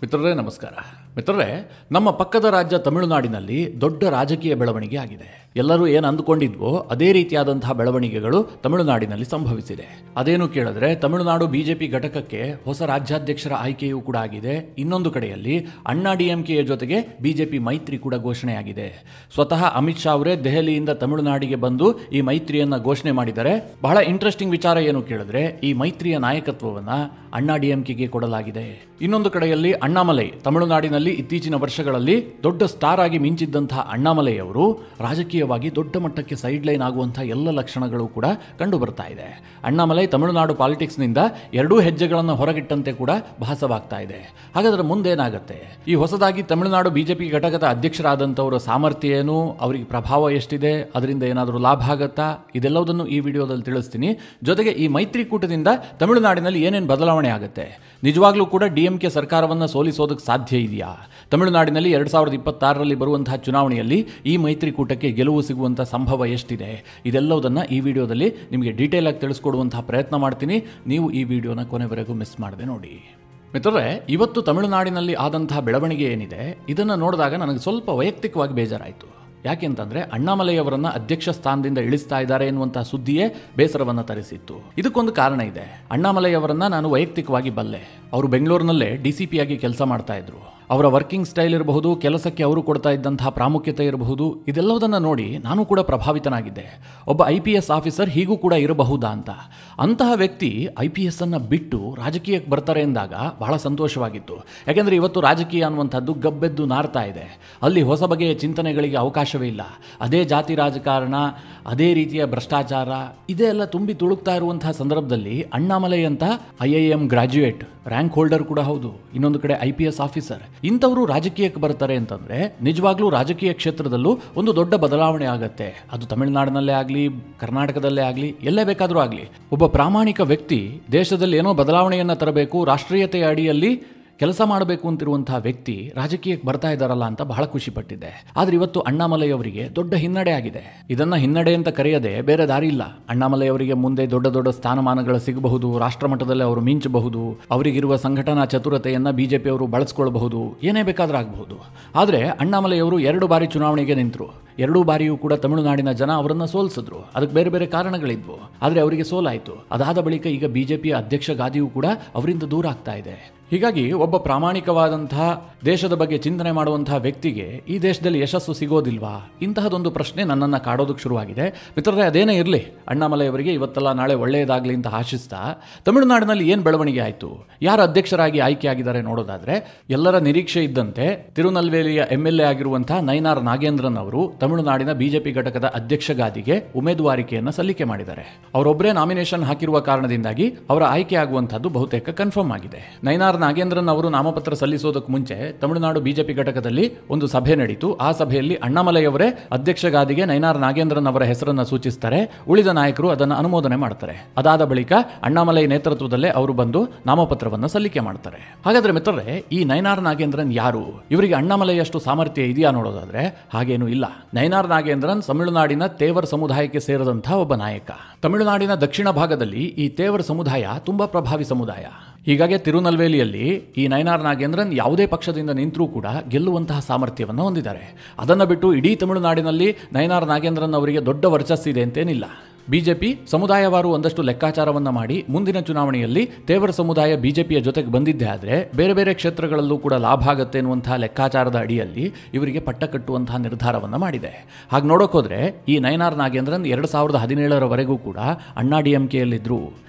ಮಿತ್ರರೇ ನಮಸ್ಕಾರ. ಮಿತ್ರರೇ, ನಮ್ಮ ಪಕ್ಕದ ರಾಜ್ಯ ತಮಿಳುನಾಡಿನಲ್ಲಿ ದೊಡ್ಡ ರಾಜಕೀಯ ಬೆಳವಣಿಗೆ ಆಗಿದೆ. ಎಲ್ಲರೂ ಏನು ಅಂದುಕೊಂಡಿದ್ವೋ ಅದೇ ರೀತಿಯಾದಂತಹ ಬೆಳವಣಿಗೆಗಳು ತಮಿಳುನಾಡಿನಲ್ಲಿ ಸಂಭವಿಸಿದೆ. ಅದೇನು ಕೇಳಿದ್ರೆ, ತಮಿಳುನಾಡು ಬಿಜೆಪಿ ಘಟಕಕ್ಕೆ ಹೊಸ ರಾಜ್ಯಾಧ್ಯಕ್ಷರ ಆಯ್ಕೆಯೂ ಕೂಡ ಆಗಿದೆ. ಇನ್ನೊಂದು ಕಡೆಯಲ್ಲಿ ಅಣ್ಣಾ ಡಿಎಂಕೆಯ ಜೊತೆಗೆ ಬಿಜೆಪಿ ಮೈತ್ರಿ ಕೂಡ ಘೋಷಣೆಯಾಗಿದೆ. ಸ್ವತಃ ಅಮಿತ್ ಶಾ ಅವರೇ ದೆಹಲಿಯಿಂದ ತಮಿಳುನಾಡಿಗೆ ಬಂದು ಈ ಮೈತ್ರಿಯನ್ನ ಘೋಷಣೆ ಮಾಡಿದ್ದಾರೆ. ಬಹಳ ಇಂಟ್ರೆಸ್ಟಿಂಗ್ ವಿಚಾರ ಏನು ಕೇಳಿದ್ರೆ, ಈ ಮೈತ್ರಿಯ ನಾಯಕತ್ವವನ್ನ ಅಣ್ಣಾ ಡಿಎಂಕೆಗೆ ಕೊಡಲಾಗಿದೆ. ಇನ್ನೊಂದು ಕಡೆಯಲ್ಲಿ ಅಣ್ಣಾಮಲೈ, ತಮಿಳುನಾಡಿನಲ್ಲಿ ಇತ್ತೀಚಿನ ವರ್ಷಗಳಲ್ಲಿ ದೊಡ್ಡ ಸ್ಟಾರ್ ಆಗಿ ಮಿಂಚಿದ್ದಂತಹ ಅಣ್ಣಾಮಲೈ ಅವರು ರಾಜಕೀಯವಾಗಿ ದೊಡ್ಡ ಮಟ್ಟಕ್ಕೆ ಸೈಡ್ ಲೈನ್ ಆಗುವಂತಹ ಎಲ್ಲ ಲಕ್ಷಣಗಳು ಕೂಡ ಕಂಡು ಬರ್ತಾ ಇದೆ. ಅಣ್ಣಾಮಲೈ ತಮಿಳುನಾಡು ಪಾಲಿಟಿಕ್ಸ್ನಿಂದ ಎರಡೂ ಹೆಜ್ಜೆಗಳನ್ನು ಹೊರಗಿಟ್ಟಂತೆ ಕೂಡ ಭಾಸವಾಗ್ತಾ ಇದೆ. ಹಾಗಾದ್ರೆ ಮುಂದೇನಾಗತ್ತೆ? ಈ ಹೊಸದಾಗಿ ತಮಿಳುನಾಡು ಬಿಜೆಪಿ ಘಟಕದ ಅಧ್ಯಕ್ಷರಾದಂಥವರ ಸಾಮರ್ಥ್ಯ ಏನು, ಅವರಿಗೆ ಪ್ರಭಾವ ಎಷ್ಟಿದೆ, ಅದರಿಂದ ಏನಾದರೂ ಲಾಭ ಆಗತ್ತಾ, ಇದೆಲ್ಲವುದನ್ನು ಈ ವಿಡಿಯೋದಲ್ಲಿ ತಿಳಿಸ್ತೀನಿ. ಜೊತೆಗೆ ಈ ಮೈತ್ರಿಕೂಟದಿಂದ ತಮಿಳುನಾಡಿನಲ್ಲಿ ಏನೇನು ಬದಲಾವಣೆ ಆಗುತ್ತೆ, ನಿಜವಾಗ್ಲೂ ಕೂಡ ಡಿಎಂಕೆ ಸರ್ಕಾರವನ್ನು ಸೋಲಿಸೋದಕ್ಕೆ ಸಾಧ್ಯ ಇದೆಯಾ, ತಮಿಳುನಾಡಿನಲ್ಲಿ 2026ರಲ್ಲಿ ಬರುವಂತಹ ಚುನಾವಣೆಯಲ್ಲಿ ಈ ಮೈತ್ರಿಕೂಟಕ್ಕೆ ಗೆಲುವು ಸಿಗುವಂತಹ ಸಂಭವ ಎಷ್ಟಿದೆ, ಇದೆಲ್ಲವುದನ್ನು ಈ ವಿಡಿಯೋದಲ್ಲಿ ನಿಮಗೆ ಡೀಟೇಲ್ ಆಗಿ ತಿಳಿಸ್ಕೊಡುವಂತಹ ಪ್ರಯತ್ನ ಮಾಡ್ತೀನಿ. ನೀವು ಈ ವಿಡಿಯೋನ ಕೊನೆವರೆಗೂ ಮಿಸ್ ಮಾಡದೆ ನೋಡಿ. ಮಿತ್ರರೇ, ಇವತ್ತು ತಮಿಳುನಾಡಿನಲ್ಲಿ ಆದಂತಹ ಬೆಳವಣಿಗೆ ಏನಿದೆ ಇದನ್ನು ನೋಡಿದಾಗ ನನಗೆ ಸ್ವಲ್ಪ ವೈಯಕ್ತಿಕವಾಗಿ ಬೇಜಾರಾಯಿತು. ಯಾಕೆಂತಂದ್ರೆ ಅಣ್ಣಾಮಲೈ ಅವರನ್ನ ಅಧ್ಯಕ್ಷ ಸ್ಥಾನದಿಂದ ಇಳಿಸ್ತಾ ಇದ್ದಾರೆ ಎನ್ನುವಂತಹ ಸುದ್ದಿಯೇ ಬೇಸರವನ್ನು ತರಿಸಿತ್ತು. ಇದಕ್ಕೊಂದು ಕಾರಣ ಇದೆ. ಅಣ್ಣಾಮಲೈ ಅವರನ್ನ ನಾನು ವೈಯಕ್ತಿಕವಾಗಿ ಬಲ್ಲೆ. ಅವರು ಬೆಂಗಳೂರಿನಲ್ಲೇ ಡಿಸಿಪಿ ಆಗಿ ಕೆಲಸ ಮಾಡ್ತಾ ಇದ್ರು. ಅವರ ವರ್ಕಿಂಗ್ ಸ್ಟೈಲ್ ಇರಬಹುದು, ಕೆಲಸಕ್ಕೆ ಅವರು ಕೊಡ್ತಾ ಇದ್ದಂತಹ ಪ್ರಾಮುಖ್ಯತೆ ಇರಬಹುದು, ಇದೆಲ್ಲವುದನ್ನು ನೋಡಿ ನಾನು ಕೂಡ ಪ್ರಭಾವಿತನಾಗಿದ್ದೆ. ಒಬ್ಬ IPS ಆಫೀಸರ್ ಹೀಗೂ ಕೂಡ ಇರಬಹುದಾ ಅಂತ. ಅಂತಹ ವ್ಯಕ್ತಿ IPS ಅನ್ನ ಬಿಟ್ಟು ರಾಜಕೀಯಕ್ಕೆ ಬರ್ತಾರೆ ಎಂದಾಗ ಬಹಳ ಸಂತೋಷವಾಗಿತ್ತು. ಯಾಕೆಂದ್ರೆ ಇವತ್ತು ರಾಜಕೀಯ ಅನ್ನುವಂಥದ್ದು ಗಬ್ಬೆದ್ದು ನಾರ್ತಾ ಇದೆ. ಅಲ್ಲಿ ಹೊಸ ಬಗೆಯ ಚಿಂತನೆಗಳಿಗೆ ಅವಕಾಶವೇ ಇಲ್ಲ. ಅದೇ ಜಾತಿ ರಾಜಕಾರಣ, ಅದೇ ರೀತಿಯ ಭ್ರಷ್ಟಾಚಾರ, ಇದೇ ಎಲ್ಲ ತುಂಬಿ ತುಳುಕ್ತಾ ಇರುವಂತಹ ಸಂದರ್ಭದಲ್ಲಿ ಅಣ್ಣಾಮಲೈ ಅಂತ IIM ಗ್ರಾಜ್ಯುಯೇಟ್, ರ್ಯಾಂಕ್ ಹೋಲ್ಡರ್ ಕೂಡ ಹೌದು, ಇನ್ನೊಂದು ಕಡೆ IPS ಆಫೀಸರ್, ಇಂಥವರು ರಾಜಕೀಯಕ್ಕೆ ಬರ್ತಾರೆ ಅಂತಂದ್ರೆ ನಿಜವಾಗ್ಲೂ ರಾಜಕೀಯ ಕ್ಷೇತ್ರದಲ್ಲೂ ಒಂದು ದೊಡ್ಡ ಬದಲಾವಣೆ ಆಗತ್ತೆ. ಅದು ತಮಿಳುನಾಡಿನಲ್ಲೇ ಆಗಲಿ, ಕರ್ನಾಟಕದಲ್ಲೇ ಆಗಲಿ, ಎಲ್ಲೇ ಬೇಕಾದರೂ ಆಗಲಿ. ಒಬ್ಬ ಪ್ರಾಮಾಣಿಕ ವ್ಯಕ್ತಿ ದೇಶದಲ್ಲಿ ಏನೋ ಬದಲಾವಣೆಯನ್ನು ತರಬೇಕು, ರಾಷ್ಟ್ರೀಯತೆಯ ಅಡಿಯಲ್ಲಿ ಕೆಲಸ ಮಾಡಬೇಕು ಅಂತಿರುವಂತಹ ವ್ಯಕ್ತಿ ರಾಜಕೀಯಕ್ಕೆ ಬರ್ತಾ ಇದ್ದಾರಲ್ಲ ಅಂತ ಬಹಳ ಖುಷಿ ಪಟ್ಟಿದ್ದೆ. ಆದ್ರೆ ಇವತ್ತು ಅಣ್ಣಾಮಲೈ ಅವರಿಗೆ ದೊಡ್ಡ ಹಿನ್ನಡೆ ಆಗಿದೆ. ಇದನ್ನ ಹಿನ್ನಡೆ ಅಂತ ಕರೆಯದೆ ಬೇರೆ ದಾರಿ ಇಲ್ಲ. ಅಣ್ಣಾಮಲೈ ಅವರಿಗೆ ಮುಂದೆ ದೊಡ್ಡ ದೊಡ್ಡ ಸ್ಥಾನಮಾನಗಳು ಸಿಗಬಹುದು, ರಾಷ್ಟ್ರ ಮಟ್ಟದಲ್ಲಿ ಅವರು ಮಿಂಚಬಹುದು, ಅವರಿಗಿರುವ ಸಂಘಟನಾ ಚತುರತೆಯನ್ನ ಬಿಜೆಪಿ ಅವರು ಬಳಸ್ಕೊಳ್ಬಹುದು, ಏನೇ ಬೇಕಾದ್ರೂ ಆಗಬಹುದು. ಆದ್ರೆ ಅಣ್ಣಾಮಲೈ ಅವರು 2 ಬಾರಿ ಚುನಾವಣೆಗೆ ನಿಂತರು. 2 ಬಾರಿಯೂ ಕೂಡ ತಮಿಳುನಾಡಿನ ಜನ ಅವರನ್ನ ಸೋಲಿಸಿದ್ರು. ಅದಕ್ಕೆ ಬೇರೆ ಬೇರೆ ಕಾರಣಗಳಿದ್ವು. ಆದ್ರೆ ಅವರಿಗೆ ಸೋಲಾಯಿತು. ಅದಾದ ಬಳಿಕ ಈಗ ಬಿಜೆಪಿಯ ಅಧ್ಯಕ್ಷ ಗಾದಿಯೂ ಕೂಡ ಅವರಿಂದ ದೂರ ಆಗ್ತಾ ಇದೆ. ಹೀಗಾಗಿ ಒಬ್ಬ ಪ್ರಾಮಾಣಿಕವಾದಂತಹ ದೇಶದ ಬಗ್ಗೆ ಚಿಂತನೆ ಮಾಡುವಂತಹ ವ್ಯಕ್ತಿಗೆ ಈ ದೇಶದಲ್ಲಿ ಯಶಸ್ಸು ಸಿಗೋದಿಲ್ವಾ? ಇಂತಹದೊಂದು ಪ್ರಶ್ನೆ ನನ್ನನ್ನು ಕಾಡೋದಕ್ಕೆ ಶುರುವಾಗಿದೆ. ಮಿತ್ರರೇ, ಅದೇನೇ ಇರಲಿ, ಅಣ್ಣಾಮಲೈ ಅವರಿಗೆ ಇವತ್ತೆಲ್ಲ ನಾಳೆ ಒಳ್ಳೆಯದಾಗಲಿ ಅಂತ ಆಶಿಸ್ತಾ ತಮಿಳುನಾಡಿನಲ್ಲಿ ಏನು ಬೆಳವಣಿಗೆ ಆಯಿತು, ಯಾರು ಅಧ್ಯಕ್ಷರಾಗಿ ಆಯ್ಕೆಯಾಗಿದ್ದಾರೆ ನೋಡೋದಾದ್ರೆ, ಎಲ್ಲರ ನಿರೀಕ್ಷೆ ಇದ್ದಂತೆ ತಿರುನಲ್ವೇಲಿಯ MLA ಆಗಿರುವಂತಹ ನೈನಾರ್ ನಾಗೇಂದ್ರನ್ ಅವರು ತಮಿಳುನಾಡಿನ ಬಿಜೆಪಿ ಘಟಕದ ಅಧ್ಯಕ್ಷ ಗಾದಿಗೆ ಉಮೇದುವಾರಿಕೆಯನ್ನು ಸಲ್ಲಿಕೆ ಮಾಡಿದ್ದಾರೆ. ಅವರೊಬ್ಬರೇ ನಾಮಿನೇಷನ್ ಹಾಕಿರುವ ಕಾರಣದಿಂದಾಗಿ ಅವರ ಆಯ್ಕೆ ಆಗುವಂತಹದ್ದು ಬಹುತೇಕ ಕನ್ಫರ್ಮ್ ಆಗಿದೆ. ನೈನಾರ್ ನಾಗೇಂದ್ರನ್ ಅವರು ನಾಮಪತ್ರ ಸಲ್ಲಿಸೋದಕ್ಕೆ ಮುಂಚೆ ತಮಿಳುನಾಡು ಬಿಜೆಪಿ ಘಟಕದಲ್ಲಿ ಒಂದು ಸಭೆ ನಡೆಯಿತು. ಆ ಸಭೆಯಲ್ಲಿ ಅಣ್ಣಾಮಲೈ ಅವರೇ ಅಧ್ಯಕ್ಷ ಗಾದಿಗೆ ನೈನಾರ್ ನಾಗೇಂದ್ರನ್ ಅವರ ಹೆಸರನ್ನು ಸೂಚಿಸುತ್ತಾರೆ. ಉಳಿದ ನಾಯಕರು ಅದನ್ನು ಅನುಮೋದನೆ ಮಾಡ್ತಾರೆ. ಅದಾದ ಬಳಿಕ ಅಣ್ಣಾಮಲೈ ನೇತೃತ್ವದಲ್ಲೇ ಅವರು ಬಂದು ನಾಮಪತ್ರವನ್ನು ಸಲ್ಲಿಕೆ ಮಾಡ್ತಾರೆ. ಹಾಗಾದ್ರೆ ಮಿತ್ರರೇ, ಈ ನೈನಾರ್ ನಾಗೇಂದ್ರನ್ ಯಾರು? ಇವರಿಗೆ ಅಣ್ಣಾಮಲೈ ಅಷ್ಟು ಸಾಮರ್ಥ್ಯ ಇದೆಯಾ ನೋಡೋದಾದ್ರೆ ಹಾಗೇನೂ ಇಲ್ಲ. ನೈನಾರ್ ನಾಗೇಂದ್ರನ್ ತಮಿಳುನಾಡಿನ ತೇವರ್ ಸಮುದಾಯಕ್ಕೆ ಸೇರಿದಂತಹ ಒಬ್ಬ ನಾಯಕ. ತಮಿಳುನಾಡಿನ ದಕ್ಷಿಣ ಭಾಗದಲ್ಲಿ ಈ ತೇವರ್ ಸಮುದಾಯ ತುಂಬಾ ಪ್ರಭಾವಿ ಸಮುದಾಯ. ಹೀಗಾಗಿ ತಿರುನಲ್ವೇಲಿಯಲ್ಲಿ ಈ ನೈನಾರ್ ನಾಗೇಂದ್ರನ್ ಯಾವುದೇ ಪಕ್ಷದಿಂದ ನಿಂತರೂ ಕೂಡ ಗೆಲ್ಲುವಂತಹ ಸಾಮರ್ಥ್ಯವನ್ನು ಹೊಂದಿದ್ದಾರೆ. ಅದನ್ನು ಬಿಟ್ಟು ಇಡೀ ತಮಿಳುನಾಡಿನಲ್ಲಿ ನೈನಾರ್ ನಾಗೇಂದ್ರನ್ ಅವರಿಗೆ ದೊಡ್ಡ ವರ್ಚಸ್ಸಿದೆ ಅಂತೇನಿಲ್ಲ. ಬಿಜೆಪಿ ಸಮುದಾಯವಾರು ಒಂದಷ್ಟು ಲೆಕ್ಕಾಚಾರವನ್ನು ಮಾಡಿ ಮುಂದಿನ ಚುನಾವಣೆಯಲ್ಲಿ ತೇವರ ಸಮುದಾಯ ಬಿಜೆಪಿಯ ಜೊತೆಗೆ ಬಂದಿದ್ದೇ ಆದರೆ ಬೇರೆ ಬೇರೆ ಕ್ಷೇತ್ರಗಳಲ್ಲೂ ಕೂಡ ಲಾಭ ಆಗುತ್ತೆ ಎನ್ನುವಂತಹ ಲೆಕ್ಕಾಚಾರದ ಅಡಿಯಲ್ಲಿ ಇವರಿಗೆ ಪಟ್ಟ ಕಟ್ಟುವಂತಹ ನಿರ್ಧಾರವನ್ನು ಮಾಡಿದೆ. ಹಾಗೆ ನೋಡೋಕೋದ್ರೆ ಈ ನೈನಾರ್ ನಾಗೇಂದ್ರನ್ 2017ರವರೆಗೂ ಕೂಡ ಅಣ್ಣಾ ಡಿಎಂಕೆಯಲ್ಲಿದ್ದರು.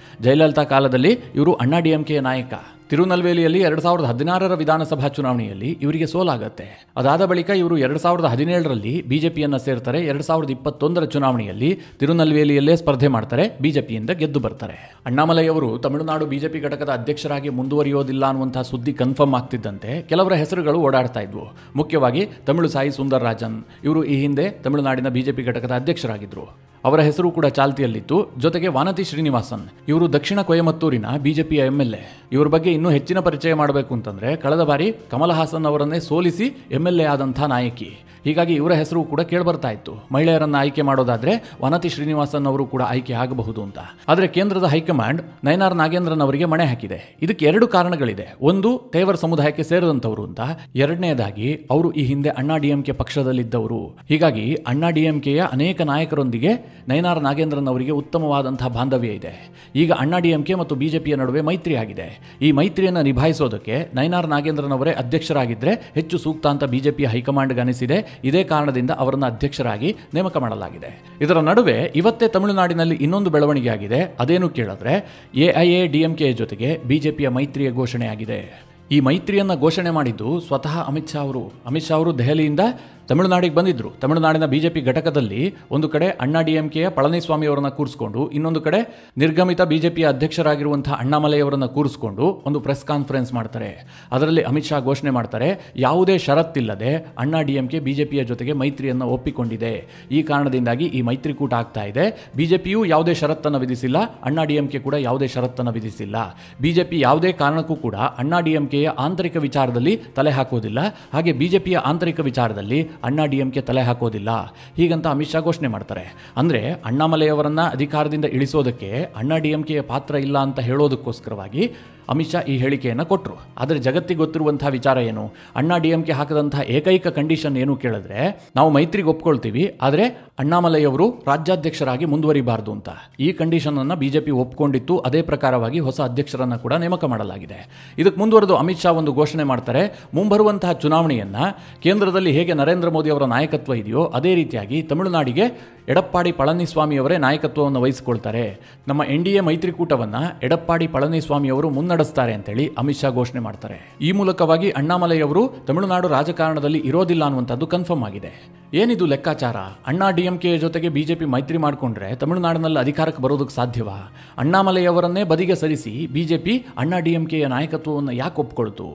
ಜಯಲಲಿತಾ ಕಾಲದಲ್ಲಿ ಇವರು ಅಣ್ಣಾ ಡಿಎಂಕೆಯ ನಾಯಕ. ತಿರುನಲ್ವೇಲಿಯಲ್ಲಿ 2016ರ ವಿಧಾನಸಭಾ ಚುನಾವಣೆಯಲ್ಲಿ ಇವರಿಗೆ ಸೋಲಾಗತ್ತೆ. ಅದಾದ ಬಳಿಕ ಇವರು 2017ರಲ್ಲಿ ಬಿಜೆಪಿಯನ್ನು ಸೇರ್ತಾರೆ. 2021ರ ಚುನಾವಣೆಯಲ್ಲಿ ತಿರುನಲ್ವೇಲಿಯಲ್ಲೇ ಸ್ಪರ್ಧೆ ಮಾಡ್ತಾರೆ, ಬಿಜೆಪಿಯಿಂದ ಗೆದ್ದು ಬರ್ತಾರೆ. ಅಣ್ಣಾಮಲೈ ಅವರು ತಮಿಳುನಾಡು ಬಿಜೆಪಿ ಘಟಕದ ಅಧ್ಯಕ್ಷರಾಗಿ ಮುಂದುವರಿಯೋದಿಲ್ಲ ಅನ್ನುವಂತಹ ಸುದ್ದಿ ಕನ್ಫರ್ಮ್ ಆಗ್ತಿದ್ದಂತೆ ಕೆಲವರ ಹೆಸರುಗಳು ಓಡಾಡ್ತಾ ಇದ್ವು. ಮುಖ್ಯವಾಗಿ ತಮಿಳು ಸಾಯಿ ಸುಂದರರಾಜನ್, ಇವರು ಈ ಹಿಂದೆ ತಮಿಳುನಾಡಿನ ಬಿಜೆಪಿ ಘಟಕದ ಅಧ್ಯಕ್ಷರಾಗಿದ್ದರು. ಅವರ ಹೆಸರು ಕೂಡ ಚಾಲ್ತಿಯಲ್ಲಿತ್ತು. ಜೊತೆಗೆ ವಾನತಿ ಶ್ರೀನಿವಾಸನ್, ಇವರು ದಕ್ಷಿಣ ಕೊಯಮತ್ತೂರಿನ ಬಿಜೆಪಿಯ MLA. ಇವರ ಬಗ್ಗೆ ಇನ್ನೂ ಹೆಚ್ಚಿನ ಪರಿಚಯ ಮಾಡಬೇಕು ಅಂತಂದ್ರೆ, ಕಳೆದ ಬಾರಿ ಕಮಲ್ ಹಾಸನ್ ಅವರನ್ನೇ ಸೋಲಿಸಿ MLA ಆದಂತಹ ನಾಯಕಿ. ಹೀಗಾಗಿ ಇವರ ಹೆಸರು ಕೂಡ ಕೇಳ್ಬರ್ತಾ ಇತ್ತು. ಮಹಿಳೆಯರನ್ನ ಆಯ್ಕೆ ಮಾಡೋದಾದ್ರೆ ವನತಿ ಶ್ರೀನಿವಾಸನ್ ಅವರು ಕೂಡ ಆಯ್ಕೆ ಆಗಬಹುದು ಅಂತ. ಆದರೆ ಕೇಂದ್ರದ ಹೈಕಮಾಂಡ್ ನಯನಾರ್ ನಾಗೇಂದ್ರನ್ ಅವರಿಗೆ ಮಣೆ ಹಾಕಿದೆ. ಇದಕ್ಕೆ 2 ಕಾರಣಗಳಿದೆ. ಒಂದು, ತೇವರ್ ಸಮುದಾಯಕ್ಕೆ ಸೇರಿದಂತವರು ಅಂತ. ಎರಡನೇದಾಗಿ, ಅವರು ಈ ಹಿಂದೆ ಅಣ್ಣಾ ಡಿಎಂಕೆ ಪಕ್ಷದಲ್ಲಿದ್ದವರು. ಹೀಗಾಗಿ ಅಣ್ಣಾ ಡಿಎಂಕೆಯ ಅನೇಕ ನಾಯಕರೊಂದಿಗೆ ನಯನಾರ್ ನಾಗೇಂದ್ರನ್ ಅವರಿಗೆ ಉತ್ತಮವಾದಂತಹ ಬಾಂಧವ್ಯ ಇದೆ. ಈಗ ಅಣ್ಣಾ ಡಿಎಂಕೆ ಮತ್ತು ಬಿಜೆಪಿಯ ನಡುವೆ ಮೈತ್ರಿ ಆಗಿದೆ. ಈ ಮೈತ್ರಿಯನ್ನು ನಿಭಾಯಿಸೋದಕ್ಕೆ ನಯನಾರ್ ನಾಗೇಂದ್ರನ್ ಅವರೇ ಅಧ್ಯಕ್ಷರಾಗಿದ್ದರೆ ಹೆಚ್ಚು ಸೂಕ್ತ ಅಂತ ಬಿಜೆಪಿಯ ಹೈಕಮಾಂಡ್ಗೆ ಅನಿಸಿದೆ. ಇದೇ ಕಾರಣದಿಂದ ಅವರನ್ನು ಅಧ್ಯಕ್ಷರಾಗಿ ನೇಮಕ ಮಾಡಲಾಗಿದೆ. ಇದರ ನಡುವೆ ಇವತ್ತೇ ತಮಿಳುನಾಡಿನಲ್ಲಿ ಇನ್ನೊಂದು ಬೆಳವಣಿಗೆ ಆಗಿದೆ. ಅದೇನು ಕೇಳಿದ್ರೆ, ಎಐಎಡಿಎಂಕೆ ಜೊತೆಗೆ ಬಿಜೆಪಿಯ ಮೈತ್ರಿಯ ಘೋಷಣೆಯಾಗಿದೆ. ಈ ಮೈತ್ರಿಯನ್ನು ಘೋಷಣೆ ಮಾಡಿದ್ದು ಸ್ವತಃ ಅಮಿತ್ ಶಾ ಅವರು. ಅಮಿತ್ ಶಾ ಅವರು ದೆಹಲಿಯಿಂದ ತಮಿಳುನಾಡಿಗೆ ಬಂದಿದ್ದರು. ತಮಿಳುನಾಡಿನ ಬಿಜೆಪಿ ಘಟಕದಲ್ಲಿ ಒಂದು ಕಡೆ ಅಣ್ಣಾ ಡಿಎಂಕೆಯ ಪಳನಿಸ್ವಾಮಿ ಅವರನ್ನು ಕೂರಿಸಿಕೊಂಡು, ಇನ್ನೊಂದು ಕಡೆ ನಿರ್ಗಮಿತ ಬಿಜೆಪಿಯ ಅಧ್ಯಕ್ಷರಾಗಿರುವಂತಹ ಅಣ್ಣಾಮಲೈ ಅವರನ್ನು ಕೂರಿಸಿಕೊಂಡು ಒಂದು ಪ್ರೆಸ್ ಕಾನ್ಫರೆನ್ಸ್ ಮಾಡ್ತಾರೆ. ಅದರಲ್ಲಿ ಅಮಿತ್ ಶಾ ಘೋಷಣೆ ಮಾಡ್ತಾರೆ, ಯಾವುದೇ ಷರತ್ತಿಲ್ಲದೆ ಅಣ್ಣಾ ಡಿಎಂಕೆ ಬಿಜೆಪಿಯ ಜೊತೆಗೆ ಮೈತ್ರಿಯನ್ನು ಒಪ್ಪಿಕೊಂಡಿದೆ. ಈ ಕಾರಣದಿಂದಾಗಿ ಈ ಮೈತ್ರಿಕೂಟ ಆಗ್ತಾ ಇದೆ. ಬಿಜೆಪಿಯು ಯಾವುದೇ ಷರತ್ತನ್ನು ವಿಧಿಸಿಲ್ಲ, ಅಣ್ಣಾ ಡಿಎಂಕೆ ಕೂಡ ಯಾವುದೇ ಷರತ್ತನ್ನು ವಿಧಿಸಿಲ್ಲ. ಬಿಜೆಪಿ ಯಾವುದೇ ಕಾರಣಕ್ಕೂ ಕೂಡ ಅಣ್ಣಾ ಡಿಎಂಕೆಯ ಆಂತರಿಕ ವಿಚಾರದಲ್ಲಿ ತಲೆ ಹಾಕೋದಿಲ್ಲ, ಹಾಗೆ ಬಿಜೆಪಿಯ ಆಂತರಿಕ ವಿಚಾರದಲ್ಲಿ ಅಣ್ಣಾ ಡಿಎಂಕೆ ತಲೆ ಹಾಕೋದಿಲ್ಲ. ಹೀಗಂತ ಅಮಿತ್ ಶಾ ಘೋಷಣೆ ಮಾಡ್ತಾರೆ. ಅಂದರೆ ಅಣ್ಣಾಮಲೈ ಅವರನ್ನ ಅಧಿಕಾರದಿಂದ ಇಳಿಸೋದಕ್ಕೆ ಅಣ್ಣಾ ಡಿಎಂಕೆಯ ಪಾತ್ರ ಇಲ್ಲ ಅಂತ ಹೇಳೋದಕ್ಕೋಸ್ಕರವಾಗಿ ಅಮಿತ್ ಶಾ ಈ ಹೇಳಿಕೆಯನ್ನು ಕೊಟ್ಟರು. ಆದರೆ ಜಗತ್ತಿಗೆ ಗೊತ್ತಿರುವಂತಹ ವಿಚಾರ ಏನು? ಅಣ್ಣಾ ಡಿಎಂಕೆ ಹಾಕದಂತಹ ಏಕೈಕ ಕಂಡೀಷನ್ ಏನು ಕೇಳಿದ್ರೆ, ನಾವು ಮೈತ್ರಿಗೆ ಒಪ್ಕೊಳ್ತೀವಿ, ಆದರೆ ಅಣ್ಣಾಮಲೈ ಅವರು ರಾಜ್ಯಾಧ್ಯಕ್ಷರಾಗಿ ಮುಂದುವರಿಬಾರದು ಅಂತ. ಈ ಕಂಡೀಷನ್ ಅನ್ನು ಬಿಜೆಪಿ ಒಪ್ಕೊಂಡಿತ್ತು. ಅದೇ ಪ್ರಕಾರವಾಗಿ ಹೊಸ ಅಧ್ಯಕ್ಷರನ್ನು ಕೂಡ ನೇಮಕ ಮಾಡಲಾಗಿದೆ. ಇದಕ್ಕೆ ಮುಂದುವರೆದು ಅಮಿತ್ ಶಾ ಒಂದು ಘೋಷಣೆ ಮಾಡ್ತಾರೆ, ಮುಂಬರುವಂತಹ ಚುನಾವಣೆಯನ್ನ ಕೇಂದ್ರದಲ್ಲಿ ಹೇಗೆ ನರೇಂದ್ರ ಮೋದಿ ಅವರ ನಾಯಕತ್ವ ಇದೆಯೋ ಅದೇ ರೀತಿಯಾಗಿ ತಮಿಳುನಾಡಿಗೆ ಎಡಪ್ಪಾಡಿ ಪಳನಿಸ್ವಾಮಿ ಅವರೇ ನಾಯಕತ್ವವನ್ನು ವಹಿಸಿಕೊಳ್ತಾರೆ. ನಮ್ಮ ಎನ್ಡಿಎ ಮೈತ್ರಿಕೂಟವನ್ನು ಎಡಪ್ಪಾಡಿ ಪಳನಿಸ್ವಾಮಿ ಅವರು ಮುನ್ನಡೆಸ್ತಾರೆ ಅಂತೇಳಿ ಅಮಿತ್ ಶಾ ಘೋಷಣೆ ಮಾಡ್ತಾರೆ. ಈ ಮೂಲಕವಾಗಿ ಅಣ್ಣಾಮಲೈ ಅವರು ತಮಿಳುನಾಡು ರಾಜಕಾರಣದಲ್ಲಿ ಇರೋದಿಲ್ಲ ಅನ್ನುವಂಥದ್ದು ಕನ್ಫರ್ಮ್ ಆಗಿದೆ. ಏನಿದು ಲೆಕ್ಕಾಚಾರ? ಅಣ್ಣಾ ಡಿಎಂಕೆ ಜೊತೆಗೆ ಬಿಜೆಪಿ ಮೈತ್ರಿ ಮಾಡಿಕೊಂಡ್ರೆ ತಮಿಳುನಾಡಿನಲ್ಲಿ ಅಧಿಕಾರಕ್ಕೆ ಬರೋದಕ್ಕೆ ಸಾಧ್ಯವಾ? ಅಣ್ಣಾಮಲೈ ಅವರನ್ನೇ ಬದಿಗೆ ಸರಿಸಿ ಬಿಜೆಪಿ ಅಣ್ಣಾ ಡಿಎಂಕೆಯ ನಾಯಕತ್ವವನ್ನು ಯಾಕೆ ಒಪ್ಕೊಳ್ತು?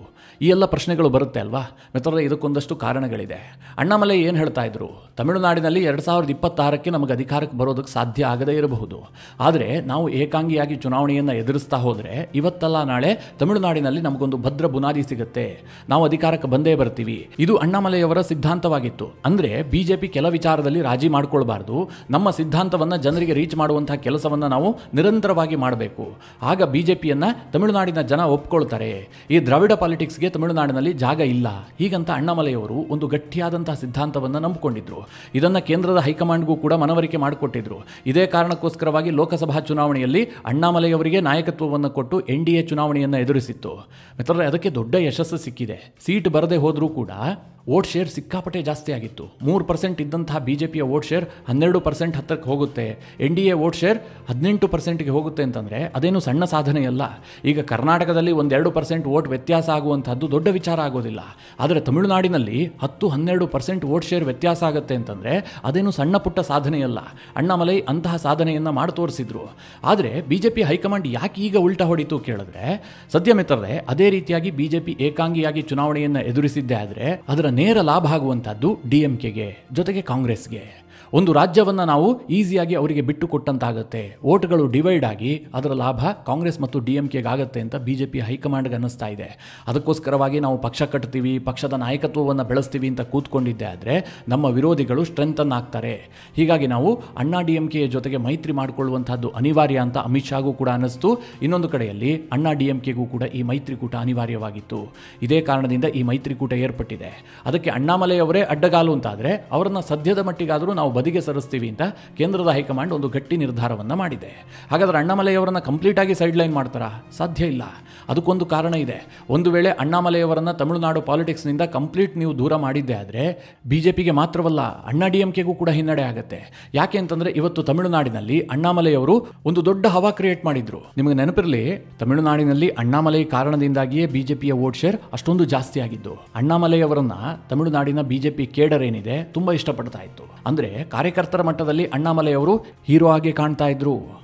ಈ ಎಲ್ಲ ಪ್ರಶ್ನೆಗಳು ಬರುತ್ತೆ ಅಲ್ವಾ ಮಿತ್ರರೇ? ಇದಕ್ಕೊಂದಷ್ಟು ಕಾರಣಗಳಿದೆ. ಅಣ್ಣಾಮಲೈ ಏನು ಹೇಳ್ತಾ ಇದ್ರು, ತಮಿಳುನಾಡಿನಲ್ಲಿ 2026ಕ್ಕೆ ನಮಗೆ ಅಧಿಕಾರಕ್ಕೆ ಬರೋದಕ್ಕೆ ಸಾಧ್ಯ ಆಗದೇ ಇರಬಹುದು, ಆದರೆ ನಾವು ಏಕಾಂಗಿಯಾಗಿ ಚುನಾವಣೆಯನ್ನು ಎದುರಿಸ್ತಾ ಹೋದರೆ ಇವತ್ತಲ್ಲ ನಾಳೆ ತಮಿಳುನಾಡಿನಲ್ಲಿ ನಮಗೊಂದು ಭದ್ರ ಬುನಾದಿ ಸಿಗುತ್ತೆ, ನಾವು ಅಧಿಕಾರಕ್ಕೆ ಬಂದೇ ಬರ್ತೀವಿ. ಇದು ಅಣ್ಣಾಮಲೈ ಅವರ ಸಿದ್ಧಾಂತವಾಗಿತ್ತು. ಅಂದರೆ ಬಿಜೆಪಿ ಕೆಲ ವಿಚಾರದಲ್ಲಿ ರಾಜಿ ಮಾಡಿಕೊಳ್ಬಾರ್ದು, ನಮ್ಮ ಸಿದ್ಧಾಂತವನ್ನು ಜನರಿಗೆ ರೀಚ್ ಮಾಡುವಂತಹ ಕೆಲಸವನ್ನು ನಾವು ನಿರಂತರವಾಗಿ ಮಾಡಬೇಕು, ಆಗ ಬಿಜೆಪಿಯನ್ನು ತಮಿಳುನಾಡಿನ ಜನ ಒಪ್ಕೊಳ್ತಾರೆ. ಈ ದ್ರಾವಿಡ ಪಾಲಿಟಿಕ್ಸ್ಗೆ ತಮಿಳುನಾಡಿನಲ್ಲಿ ಜಾಗ ಇಲ್ಲ, ಹೀಗಂತ ಅಣ್ಣಾಮಲೈ ಅವರು ಒಂದು ಗಟ್ಟಿಯಾದಂತಹ ಸಿದ್ಧಾಂತವನ್ನು ನಂಬಿಕೊಂಡಿದ್ರು. ಇದನ್ನು ಕೇಂದ್ರದ ಹೈಕಮಾಂಡ್ಗೂ ಕೂಡ ಮನವರಿಕೆ ಮಾಡಿಕೊಟ್ಟಿದ್ರು. ಇದೇ ಕಾರಣಕ್ಕೋಸ್ಕರವಾಗಿ ಲೋಕಸಭಾ ಚುನಾವಣೆಯಲ್ಲಿ ಅಣ್ಣಾಮಲೈ ಅವರಿಗೆ ನಾಯಕತ್ವವನ್ನು ಕೊಟ್ಟು ಎನ್ಡಿಎ ಚುನಾವಣೆಯನ್ನು ಎದುರಿಸಿತ್ತು. ಮಿತ್ರರೇ, ಅದಕ್ಕೆ ದೊಡ್ಡ ಯಶಸ್ಸು ಸಿಕ್ಕಿದೆ. ಸೀಟ್ ಬರದೇ ಹೋದರೂ ಕೂಡ ವೋಟ್ ಶೇರ್ ಸಿಕ್ಕಾಪಟ್ಟೆ ಜಾಸ್ತಿ ಆಗಿತ್ತು. 3% ಇದ್ದಂತಹ ಬಿಜೆಪಿಯ ವೋಟ್ ಶೇರ್ 12% ಹತ್ತಕ್ಕೆ ಹೋಗುತ್ತೆ. ಎನ್ಡಿಎ ವೋಟ್ ಶೇರ್ 18%ಗೆ ಹೋಗುತ್ತೆ ಅಂತಂದರೆ ಅದೇನು ಸಣ್ಣ ಸಾಧನೆಯಲ್ಲ. ಈಗ ಕರ್ನಾಟಕದಲ್ಲಿ 1-2% ವೋಟ್ ವ್ಯತ್ಯಾಸ ಆಗುವಂಥದ್ದು ದೊಡ್ಡ ವಿಚಾರ ಆಗೋದಿಲ್ಲ. ಆದರೆ ತಮಿಳುನಾಡಿನಲ್ಲಿ 10-12% ವೋಟ್ ಶೇರ್ ವ್ಯತ್ಯಾಸ ಆಗುತ್ತೆ ಅಂತಂದರೆ ಅದೇನು ಸಣ್ಣ ಪುಟ್ಟ ಸಾಧನೆಯಲ್ಲ. ಅಣ್ಣಾಮಲೈ ಅಂತಹ ಸಾಧನೆಯನ್ನು ಮಾಡಿ ತೋರಿಸಿದ್ರು. ಆದರೆ ಬಿಜೆಪಿ ಹೈಕಮಾಂಡ್ ಯಾಕೆ ಈಗ ಉಲ್ಟಾ ಹೊಡಿತು ಕೇಳಿದ್ರೆ, ಸದ್ಯ ಮಿತ್ರರೇ, ಅದೇ ರೀತಿಯಾಗಿ ಬಿಜೆಪಿ ಏಕಾಂಗಿಯಾಗಿ ಚುನಾವಣೆಯನ್ನು ಎದುರಿಸಿದ್ದೇ ಆದರೆ ಅದರ ನೇರ ಲಾಭ ಆಗುವಂಥದ್ದು ಡಿಎಂಕೆಗೆ ಜೊತೆಗೆ ಕಾಂಗ್ರೆಸ್ಗೆ. ಒಂದು ರಾಜ್ಯವನ್ನು ನಾವು ಈಸಿಯಾಗಿ ಅವರಿಗೆ ಬಿಟ್ಟು ಕೊಟ್ಟಂತಾಗುತ್ತೆ. ವೋಟ್ಗಳು ಡಿವೈಡ್ ಆಗಿ ಅದರ ಲಾಭ ಕಾಂಗ್ರೆಸ್ ಮತ್ತು ಡಿಎಂಕೆಗೆ ಆಗುತ್ತೆ ಅಂತ ಬಿಜೆಪಿ ಹೈಕಮಾಂಡ್ಗೆ ಅನ್ನಿಸ್ತಾ ಇದೆ. ಅದಕ್ಕೋಸ್ಕರವಾಗಿ ನಾವು ಪಕ್ಷ ಕಟ್ತೀವಿ, ಪಕ್ಷದ ನಾಯಕತ್ವವನ್ನು ಬೆಳೆಸ್ತೀವಿ ಅಂತ ಕೂತ್ಕೊಂಡಿದ್ದೆ ಆದರೆ ನಮ್ಮ ವಿರೋಧಿಗಳು ಸ್ಟ್ರೆಂಥನ್ ಆಗ್ತಾರೆ. ಹೀಗಾಗಿ ನಾವು ಅಣ್ಣಾ ಡಿಎಂಕೆಯ ಜೊತೆಗೆ ಮೈತ್ರಿ ಮಾಡಿಕೊಳ್ಳುವಂಥದ್ದು ಅನಿವಾರ್ಯ ಅಂತ ಅಮಿತ್ ಶಾಗೂ ಕೂಡ ಅನ್ನಿಸ್ತು. ಇನ್ನೊಂದು ಕಡೆಯಲ್ಲಿ ಅಣ್ಣಾ ಡಿಎಂಕೆಗೂ ಕೂಡ ಈ ಮೈತ್ರಿಕೂಟ ಅನಿವಾರ್ಯವಾಗಿತ್ತು. ಇದೇ ಕಾರಣದಿಂದ ಈ ಮೈತ್ರಿಕೂಟ ಏರ್ಪಟ್ಟಿದೆ. ಅದಕ್ಕೆ ಅಣ್ಣಾಮಲೈ ಅವರೇ ಅಡ್ಡಗಾಲು ಅಂತಾದರೆ ಅವರನ್ನು ಸದ್ಯದ ಮಟ್ಟಿಗಾದರೂ ನಾವು ಬದಿಗೆ ಸರಿಸ್ತೀವಿ ಅಂತ ಕೇಂದ್ರದ ಹೈಕಮಾಂಡ್ ಒಂದು ಗಟ್ಟಿ ನಿರ್ಧಾರವನ್ನು ಮಾಡಿದೆ. ಹಾಗಾದರೆ ಅಣ್ಣಾಮಲೈ ಅವರನ್ನು ಕಂಪ್ಲೀಟ್ ಆಗಿ ಸೈಡ್ ಲೈನ್ ಮಾಡ್ತಾರಾ? ಸಾಧ್ಯ ಇಲ್ಲ. ಅದಕ್ಕೊಂದು ಕಾರಣ ಇದೆ. ಒಂದು ವೇಳೆ ಅಣ್ಣಾಮಲೈ ಅವರನ್ನು ತಮಿಳುನಾಡು ಪಾಲಿಟಿಕ್ಸ್ನಿಂದ ಕಂಪ್ಲೀಟ್ ನೀವು ದೂರ ಮಾಡಿದ್ದೆ ಆದರೆ ಬಿಜೆಪಿಗೆ ಮಾತ್ರವಲ್ಲ ಅಣ್ಣಾ ಡಿಎಂಕೆಗೂ ಕೂಡ ಹಿನ್ನಡೆ ಆಗುತ್ತೆ. ಯಾಕೆ ಅಂತಂದ್ರೆ ಇವತ್ತು ತಮಿಳುನಾಡಿನಲ್ಲಿ ಅಣ್ಣಾಮಲೈ ಅವರು ಒಂದು ದೊಡ್ಡ ಹವಾ ಕ್ರಿಯೇಟ್ ಮಾಡಿದ್ರು. ನಿಮಗೆ ನೆನಪಿರಲಿ, ತಮಿಳುನಾಡಿನಲ್ಲಿ ಅಣ್ಣಾಮಲೈ ಕಾರಣದಿಂದಾಗಿಯೇ ಬಿಜೆಪಿಯ ವೋಟ್ ಶೇರ್ ಅಷ್ಟೊಂದು ಜಾಸ್ತಿ ಆಗಿದ್ದು. ಅಣ್ಣಾಮಲೈ ಅವರನ್ನ ತಮಿಳುನಾಡಿನ ಬಿಜೆಪಿ ಕೇಡರ್ ಏನಿದೆ ತುಂಬಾ ಇಷ್ಟಪಡ್ತಾ ಇತ್ತು. ಅಂದ್ರೆ ಕಾರ್ಯಕರ್ತರ ಮಟ್ಟದಲ್ಲಿ ಅಣ್ಣಾಮಲೈ ಅವರು ಹೀರೋ ಆಗಿ ಕಾಣ್ತಾ ಇದ್ರು.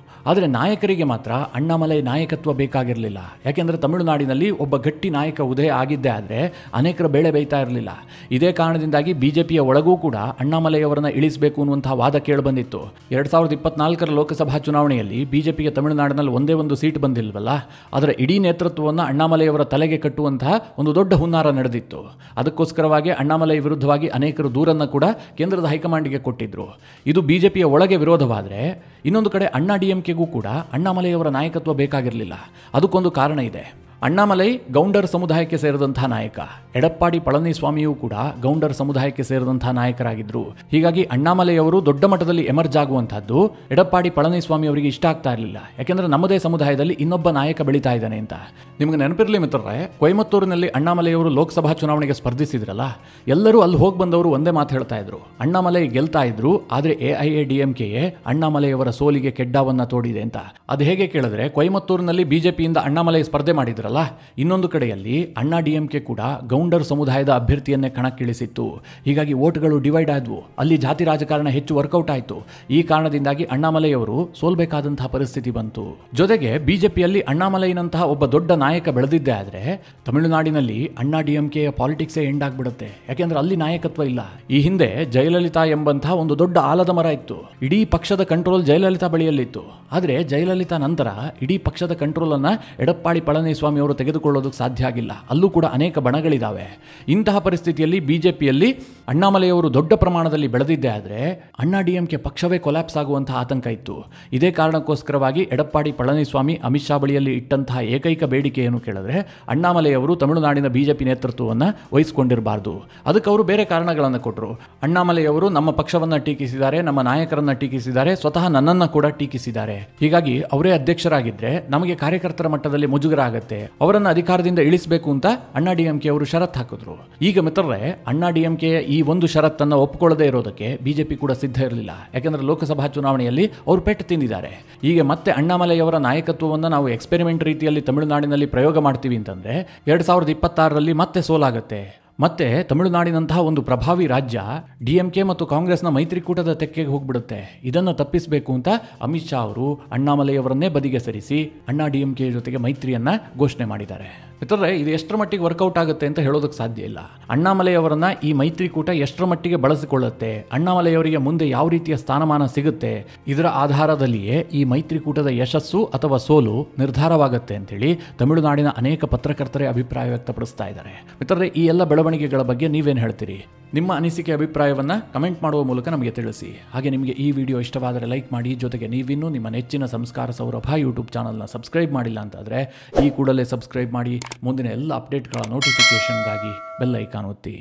ಆದರೆ ನಾಯಕರಿಗೆ ಮಾತ್ರ ಅಣ್ಣಾಮಲೈ ನಾಯಕತ್ವ ಬೇಕಾಗಿರಲಿಲ್ಲ. ಯಾಕೆಂದರೆ ತಮಿಳುನಾಡಿನಲ್ಲಿ ಒಬ್ಬ ಗಟ್ಟಿ ನಾಯಕ ಉದಯ ಆಗಿದ್ದೇ ಆದರೆ ಅನೇಕರ ಬೇಳೆ ಬೇಯ್ತಾ ಇರಲಿಲ್ಲ. ಇದೇ ಕಾರಣದಿಂದಾಗಿ ಬಿಜೆಪಿಯ ಒಳಗೂ ಕೂಡ ಅಣ್ಣಾಮಲೈ ಅವರನ್ನ ಇಳಿಸಬೇಕು ಅನ್ನುವಂತಹ ವಾದ ಕೇಳಿಬಂದಿತ್ತು. 2024 ಲೋಕಸಭಾ ಚುನಾವಣೆಯಲ್ಲಿ ಬಿಜೆಪಿಗೆ ತಮಿಳುನಾಡಿನಲ್ಲಿ ಒಂದೇ ಒಂದು ಸೀಟ್ ಬಂದಿಲ್ವಲ್ಲ, ಅದರ ಇಡೀ ನೇತೃತ್ವವನ್ನು ಅಣ್ಣಾಮಲೈ ಅವರ ತಲೆಗೆ ಕಟ್ಟುವಂತಹ ಒಂದು ದೊಡ್ಡ ಹುನ್ನಾರ ನಡೆದಿತ್ತು. ಅದಕ್ಕೋಸ್ಕರವಾಗಿ ಅಣ್ಣಾಮಲೈ ವಿರುದ್ಧವಾಗಿ ಅನೇಕರು ದೂರನ್ನು ಕೂಡ ಕೇಂದ್ರದ ಹೈಕಮಾಂಡ್ಗೆ ಕೊಟ್ಟಿದ್ರು. ಇದು ಬಿಜೆಪಿಯ ಒಳಗೆ ವಿರೋಧವಾದರೆ, ಇನ್ನೊಂದು ಕಡೆ ಅಣ್ಣಾ ಡಿಎಂಕೆಗೂ ಕೂಡ ಅಣ್ಣಾಮಲೈ ಅವರ ನಾಯಕತ್ವ ಬೇಕಾಗಿರಲಿಲ್ಲ. ಅದಕ್ಕೊಂದು ಕಾರಣ ಇದೆ. ಅಣ್ಣಾಮಲೈ ಗೌಂಡರ್ ಸಮುದಾಯಕ್ಕೆ ಸೇರಿದಂತಹ ನಾಯಕ, ಎಡಪ್ಪಾಡಿ ಪಳನಿಸ್ವಾಮಿಯೂ ಕೂಡ ಗೌಂಡರ್ ಸಮುದಾಯಕ್ಕೆ ಸೇರಿದಂತಹ ನಾಯಕರಾಗಿದ್ದರು. ಹೀಗಾಗಿ ಅಣ್ಣಾಮಲೈ ಅವರು ದೊಡ್ಡ ಮಟ್ಟದಲ್ಲಿ ಎಮರ್ಜ್ ಆಗುವಂತಹದ್ದು ಎಡಪ್ಪಾಡಿ ಪಳನಿಸ್ವಾಮಿ ಅವರಿಗೆ ಇಷ್ಟ ಆಗ್ತಾ ಇರಲಿಲ್ಲ. ಯಾಕೆಂದರೆ ನಮ್ಮದೇ ಸಮುದಾಯದಲ್ಲಿ ಇನ್ನೊಬ್ಬ ನಾಯಕ ಬೆಳೀತಾ ಇದ್ದಾನೆ ಅಂತ. ನಿಮಗೆ ನೆನಪಿರಲಿ ಮಿತ್ರರೇ, ಕೊಯಮತ್ತೂರಿನಲ್ಲಿ ಅಣ್ಣಾಮಲೈ ಅವರು ಲೋಕಸಭಾ ಚುನಾವಣೆಗೆ ಸ್ಪರ್ಧಿಸಿದ್ರಲ್ಲ, ಎಲ್ಲರೂ ಅಲ್ಲಿ ಹೋಗಿ ಬಂದವರು ಒಂದೇ ಮಾತು ಹೇಳ್ತಾ ಇದ್ರು, ಅಣ್ಣಾಮಲೈ ಗೆಲ್ತಾ ಇದ್ರು, ಆದರೆ AIADMKಯೇ ಅಣ್ಣಾಮಲೈ ಅವರ ಸೋಲಿಗೆ ಕೆಡ್ಡಾವನ್ನ ತೋಡಿದೆ ಅಂತ. ಅದು ಹೇಗೆ ಕೇಳಿದ್ರೆ, ಕೊಯಮತ್ತೂರಿನಲ್ಲಿ ಬಿಜೆಪಿಯಿಂದ ಅಣ್ಣಾಮಲೈ ಸ್ಪರ್ಧೆ ಮಾಡಿದ್ರು, ಇನ್ನೊಂದು ಕಡೆಯಲ್ಲಿ ಅಣ್ಣಾ ಡಿಎಂಕೆ ಕೂಡ ಗೌಂಡರ್ ಸಮುದಾಯದ ಅಭ್ಯರ್ಥಿಯನ್ನೇ ಕಣಕ್ಕಿಳಿಸಿತ್ತು. ಹೀಗಾಗಿ ವೋಟ್ಗಳು ಡಿವೈಡ್ ಆದವು. ಅಲ್ಲಿ ಜಾತಿ ರಾಜಕಾರಣ ಹೆಚ್ಚು ವರ್ಕೌಟ್ ಆಯಿತು. ಈ ಕಾರಣದಿಂದಾಗಿ ಅಣ್ಣಾಮಲೈ ಅವರು ಸೋಲ್ಬೇಕಾದಂತಹ ಪರಿಸ್ಥಿತಿ ಬಂತು. ಜೊತೆಗೆ ಬಿಜೆಪಿಯಲ್ಲಿ ಅಣ್ಣಾಮಲೈನಂತಹ ಒಬ್ಬ ದೊಡ್ಡ ನಾಯಕ ಬೆಳೆದಿದ್ದೇ ಆದರೆ ತಮಿಳುನಾಡಿನಲ್ಲಿ ಅಣ್ಣಾ ಡಿಎಂಕೆಯ ಪಾಲಿಟಿಕ್ಸೇ ಎಂಡ್ ಆಗ್ಬಿಡುತ್ತೆ. ಯಾಕೆಂದ್ರೆ ಅಲ್ಲಿ ನಾಯಕತ್ವ ಇಲ್ಲ. ಈ ಹಿಂದೆ ಜಯಲಲಿತಾ ಎಂಬಂತಹ ಒಂದು ದೊಡ್ಡ ಆಲದ ಮರ ಇತ್ತು. ಇಡೀ ಪಕ್ಷದ ಕಂಟ್ರೋಲ್ ಜಯಲಲಿತಾ ಬಳಿಯಲ್ಲಿತ್ತು. ಆದರೆ ಜಯಲಲಿತಾ ನಂತರ ಇಡೀ ಪಕ್ಷದ ಕಂಟ್ರೋಲ್ ಅನ್ನ ಎಡಪ್ಪಾಡಿ ಪಳನಿಸ್ವಾಮಿ ಅವರು ತೆಗೆದುಕೊಳ್ಳೋದಕ್ಕೆ ಸಾಧ್ಯ ಆಗಿಲ್ಲ. ಅಲ್ಲೂ ಕೂಡ ಅನೇಕ ಬಣಗಳಿದ್ದಾವೆ. ಇಂತಹ ಪರಿಸ್ಥಿತಿಯಲ್ಲಿ ಬಿಜೆಪಿಯಲ್ಲಿ ಅಣ್ಣಾಮಲೈ ಅವರು ದೊಡ್ಡ ಪ್ರಮಾಣದಲ್ಲಿ ಬೆಳೆದಿದ್ದೇ ಆದರೆ ಅಣ್ಣಾ ಡಿಎಂಕೆ ಪಕ್ಷವೇ ಕೊಲ್ಯಾಪ್ಸ್ ಆಗುವಂತಹ ಆತಂಕ ಇತ್ತು. ಇದೇ ಕಾರಣಕ್ಕೋಸ್ಕರವಾಗಿ ಎಡಪ್ಪಾಡಿ ಪಳನಿಸ್ವಾಮಿ ಅಮಿತ್ ಶಾ ಬಳಿಯಲ್ಲಿ ಇಟ್ಟಂತಹ ಏಕೈಕ ಬೇಡಿಕೆ ಏನು ಕೇಳಿದ್ರೆ, ಅಣ್ಣಾಮಲೈ ಅವರು ತಮಿಳುನಾಡಿನ ಬಿಜೆಪಿ ನೇತೃತ್ವವನ್ನು ವಹಿಸಿಕೊಂಡಿರಬಾರ್ದು. ಅದಕ್ಕೆ ಅವರು ಬೇರೆ ಕಾರಣಗಳನ್ನು ಕೊಟ್ಟರು. ಅಣ್ಣಾಮಲೈ ಅವರು ನಮ್ಮ ಪಕ್ಷವನ್ನು ಟೀಕಿಸಿದ್ದಾರೆ, ನಮ್ಮ ನಾಯಕರನ್ನ ಟೀಕಿಸಿದ್ದಾರೆ, ಸ್ವತಃ ನನ್ನನ್ನು ಕೂಡ ಟೀಕಿಸಿದ್ದಾರೆ. ಹೀಗಾಗಿ ಅವರೇ ಅಧ್ಯಕ್ಷರಾಗಿದ್ದರೆ ನಮಗೆ ಕಾರ್ಯಕರ್ತರ ಮಟ್ಟದಲ್ಲಿ ಮುಜುಗರ ಆಗುತ್ತೆ, ಅವರನ್ನು ಅಧಿಕಾರದಿಂದ ಇಳಿಸಬೇಕು ಅಂತ ಅಣ್ಣಾ ಡಿಎಂಕೆ ಅವರು ಷರತ್ತು ಹಾಕಿದ್ರು. ಈಗ ಮಿತ್ರರೇ, ಅಣ್ಣಾ ಡಿಎಂಕೆಯ ಈ ಒಂದು ಷರತ್ತನ್ನು ಒಪ್ಪಿಕೊಳ್ಳದೇ ಇರೋದಕ್ಕೆ ಬಿಜೆಪಿ ಕೂಡ ಸಿದ್ಧ ಇರಲಿಲ್ಲ. ಯಾಕೆಂದ್ರೆ ಲೋಕಸಭಾ ಚುನಾವಣೆಯಲ್ಲಿ ಅವರು ಪೆಟ್ಟು ತಿಂದಿದ್ದಾರೆ. ಈಗ ಮತ್ತೆ ಅಣ್ಣಾಮಲೈ ಅವರ ನಾಯಕತ್ವವನ್ನು ನಾವು ಎಕ್ಸ್ಪೆರಿಮೆಂಟ್ ರೀತಿಯಲ್ಲಿ ತಮಿಳುನಾಡಿನಲ್ಲಿ ಪ್ರಯೋಗ ಮಾಡ್ತೀವಿ ಅಂತಂದ್ರೆ 2026ರಲ್ಲಿ ಮತ್ತೆ ಸೋಲಾಗುತ್ತೆ. ಮತ್ತೆ ತಮಿಳುನಾಡಿನಂತಹ ಒಂದು ಪ್ರಭಾವಿ ರಾಜ್ಯ ಡಿಎಂಕೆ ಮತ್ತು ಕಾಂಗ್ರೆಸ್ನ ಮೈತ್ರಿಕೂಟದ ತೆಕ್ಕೆಗೆ ಹೋಗ್ಬಿಡುತ್ತೆ. ಇದನ್ನು ತಪ್ಪಿಸಬೇಕು ಅಂತ ಅಮಿತ್ ಶಾ ಅವರು ಅಣ್ಣಾಮಲೈ ಅವರನ್ನೇ ಬದಿಗೆ ಸರಿಸಿ ಅಣ್ಣಾ ಡಿಎಂಕೆ ಜೊತೆಗೆ ಮೈತ್ರಿಯನ್ನ ಘೋಷಣೆ ಮಾಡಿದ್ದಾರೆ. ಮಿತ್ರರೇ, ಇದು ಎಷ್ಟರ ಮಟ್ಟಿಗೆ ವರ್ಕೌಟ್ ಆಗುತ್ತೆ ಅಂತ ಹೇಳೋದಕ್ಕೆ ಸಾಧ್ಯ ಇಲ್ಲ. ಅಣ್ಣಾಮಲೈ ಅವರನ್ನ ಈ ಮೈತ್ರಿಕೂಟ ಎಷ್ಟರ ಮಟ್ಟಿಗೆ ಬಳಸಿಕೊಳ್ಳುತ್ತೆ, ಅಣ್ಣಾಮಲೈ ಅವರಿಗೆ ಮುಂದೆ ಯಾವ ರೀತಿಯ ಸ್ಥಾನಮಾನ ಸಿಗುತ್ತೆ, ಇದರ ಆಧಾರದಲ್ಲಿಯೇ ಈ ಮೈತ್ರಿಕೂಟದ ಯಶಸ್ಸು ಅಥವಾ ಸೋಲು ನಿರ್ಧಾರವಾಗುತ್ತೆ ಅಂತೇಳಿ ತಮಿಳುನಾಡಿನ ಅನೇಕ ಪತ್ರಕರ್ತರೇ ಅಭಿಪ್ರಾಯ ವ್ಯಕ್ತಪಡಿಸ್ತಾ ಇದ್ದಾರೆ. ಮಿತ್ರರೇ, ಈ ಎಲ್ಲ ಬೆಳವಣಿಗೆಗಳ ಬಗ್ಗೆ ನೀವೇನು ಹೇಳ್ತೀರಿ? ನಿಮ್ಮ ಅನಿಸಿಕೆ ಅಭಿಪ್ರಾಯವನ್ನು ಕಮೆಂಟ್ ಮಾಡುವ ಮೂಲಕ ನಮಗೆ ತಿಳಿಸಿ. ಹಾಗೆ ನಿಮಗೆ ಈ ವಿಡಿಯೋ ಇಷ್ಟವಾದರೆ ಲೈಕ್ ಮಾಡಿ. ಜೊತೆಗೆ ನೀವಿನ್ನೂ ನಿಮ್ಮ ನೆಚ್ಚಿನ ಸಂಸ್ಕಾರ ಸೌರಭ ಯೂಟ್ಯೂಬ್ ಚಾನಲ್ನ ಸಬ್ಸ್ಕ್ರೈಬ್ ಮಾಡಿಲ್ಲ ಅಂತಾದರೆ ಈ ಕೂಡಲೇ ಸಬ್ಸ್ಕ್ರೈಬ್ ಮಾಡಿ. ಮುಂದಿನ ಎಲ್ಲ ಅಪ್ಡೇಟ್ಗಳ ನೋಟಿಫಿಕೇಷನ್ಗಾಗಿ ಬೆಲ್ ಐಕಾನ್ ಒತ್ತಿ.